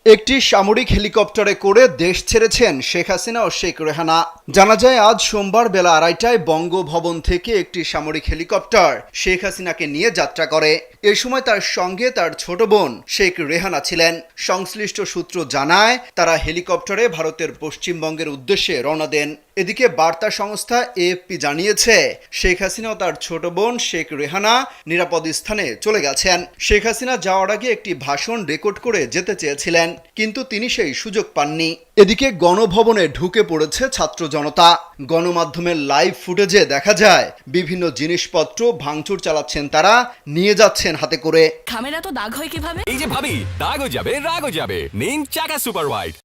একটি সামরিক হেলিকপ্টারে করে দেশ ছেড়েছেন শেখ হাসিনা ও শেখ রেহানা। জানা যায় আজ সোমবার বেলা 2:30টায় বঙ্গভবন থেকে একটি সামরিক হেলিকপ্টার শেখ হাসিনাকে নিয়ে যাত্রা করে। এ সময় তার সঙ্গে তার ছোট বোন শেখ রেহানা ছিলেন। সংশ্লিষ্ট সূত্র জানায় তারা হেলিকপ্টারে ভারতের পশ্চিমবঙ্গের উদ্দেশ্যে রওনা দেন। এদিকে বার্তা সংস্থা এএফপি জানিয়েছে শেখ হাসিনা ও তার ছোট বোন শেখ রেহানা নিরাপদ স্থানে চলে গেছেন। শেখ হাসিনা যাওয়ার আগে একটি ভাষণ রেকর্ড করে যেতে চেয়েছিলেন, কিন্তু তিনি সেই সুযোগ পাননি। এদিকে গণভবনে ঢুকে পড়েছে ছাত্র জনতা। গণমাধ্যমের লাইভ ফুটেজে দেখা যায় বিভিন্ন জিনিসপত্র ভাঙচুর চালাচ্ছেন তারা, নিয়ে যাচ্ছেন হাতে করে। খামেরা তো দাগ হয় কিভাবে? এই যে ভাবি, দাগও যাবে রাগও যাবে। নিন চাকা সুপার হোয়াইট।